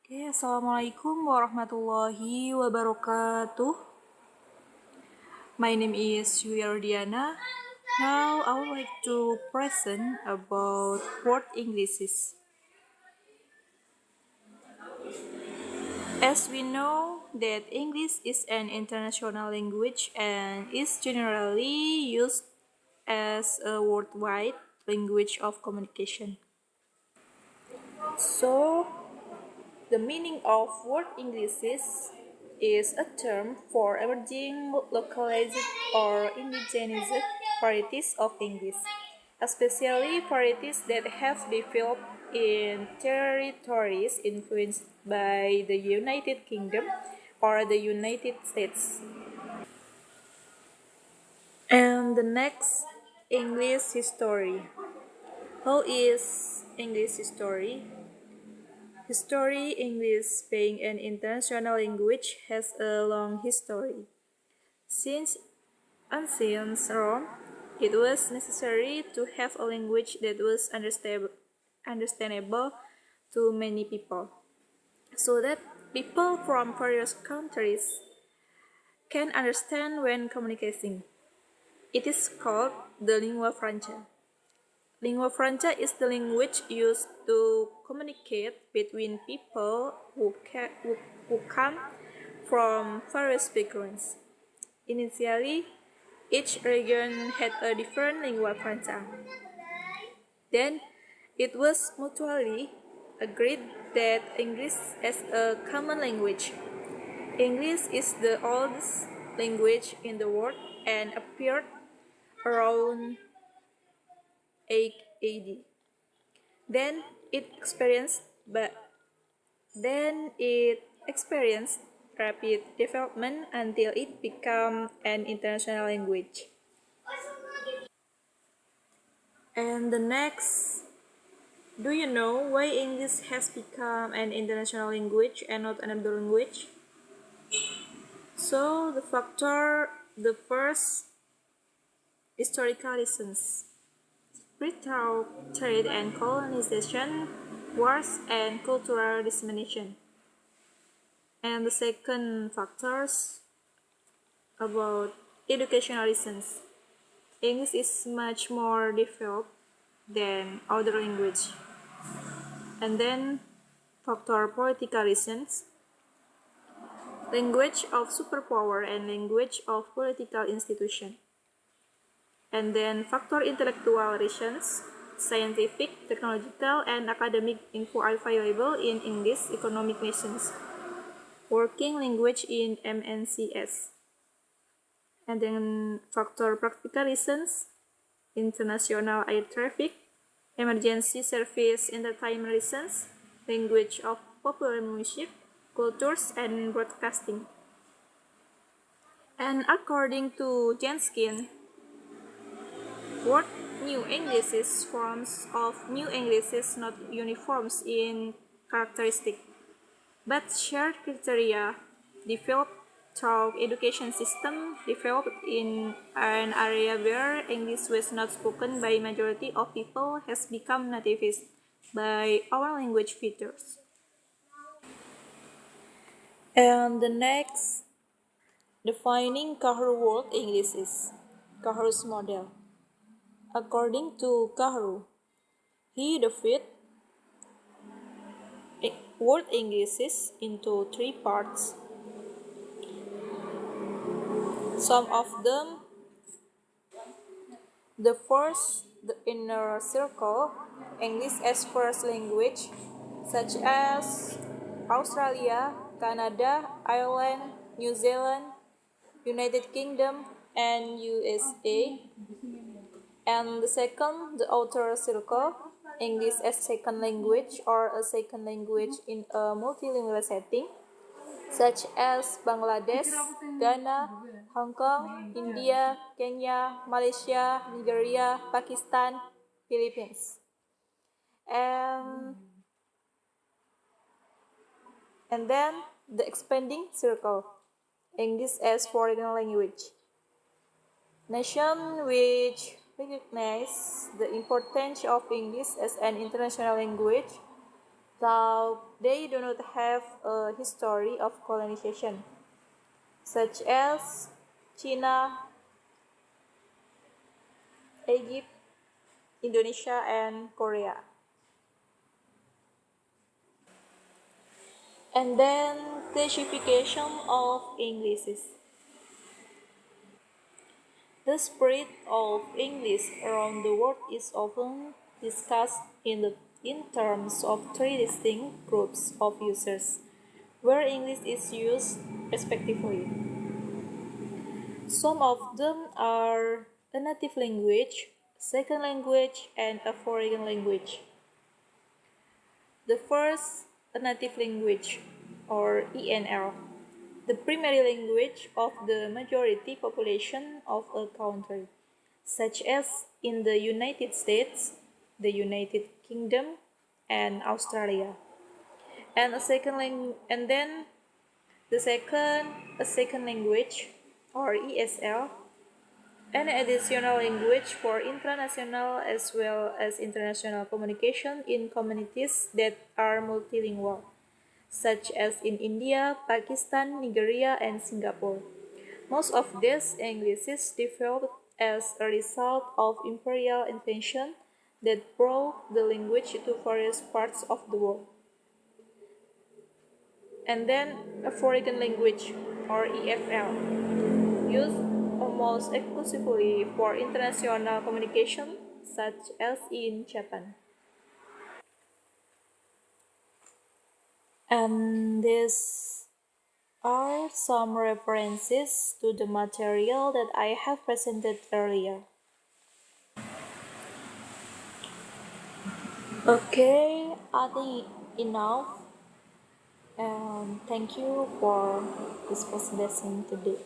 Oke, Assalamualaikum warahmatullahi wabarakatuh. My name is Yulia Nurdiana. Now I would like to present about word Englishes. As we know that English is an international language and is generally used as a worldwide language of communication. So, the meaning of word Englishes is a term for emerging, localized, or indigenous varieties of English, especially varieties that have developed in territories influenced by the United Kingdom or the United States. And the next, English history. How is English history? History English, being an international language, has a long history. Since ancient Rome, it was necessary to have a language that was understandable to many people, so that people from various countries can understand when communicating. It is called the lingua franca. Lingua franca is the language used to communicate between people who come from various backgrounds. Initially, each region had a different lingua franca. Then, it was mutually agreed that English as a common language. English is the oldest language in the world and appeared around 8 AD. Then it experienced but then it experienced rapid development until it became an international language. And the next, do you know why English has become an international language and not another language? So the first historical reasons. Retail, trade and colonization, wars and cultural dissemination. And the second factors about educational reasons. English is much more developed than other language. And then factor political reasons. Language of superpower and language of political institution. And then factor intellectual reasons. Scientific, technological, and academic info are available in English economic nations. Working language in MNCs. And then factor practical reasons, international air traffic, emergency service entertainment reasons, language of popular music, cultures, and broadcasting. And according to Jenskin, word New Englishes forms of New Englishes not uniforms in characteristic, but shared criteria developed through education system developed in an area where English was not spoken by majority of people has become nativized by our language features. And the next, defining Kahru word English is Kahru's model. According to Kahru, he divided word Englishes into three parts. Some of them, the first, the inner circle, English as first language, such as Australia, Canada, Ireland, New Zealand, United Kingdom, and USA. And the second, the outer circle, English as second language or a second language in a multilingual setting, such as Bangladesh, Ghana, Hong Kong, India, Kenya, Malaysia, Nigeria, Pakistan, Philippines. And then the expanding circle, English as foreign language. Nations which recognize the importance of English as an international language though they do not have a history of colonization, such as China, Egypt, Indonesia, and Korea. And then classification of Englishes. The spread of English around the world is often discussed in terms of three distinct groups of users, where English is used respectively. Some of them are a native language, second language, and a foreign language. The first, a native language, or ENL, the primary language of the majority population of a country, such as in the United States, the United Kingdom, and Australia. And then the second, a second language, or ESL, an additional language for international as well as international communication in communities that are multilingual, such as in India, Pakistan, Nigeria, and Singapore. Most of these Englishes developed as a result of imperial invention that brought the language to various parts of the world. And then a foreign language, or EFL, used almost exclusively for international communication, such as in Japan. And these are some references to the material that I have presented earlier. Okay, I think enough. And thank you for this presentation today.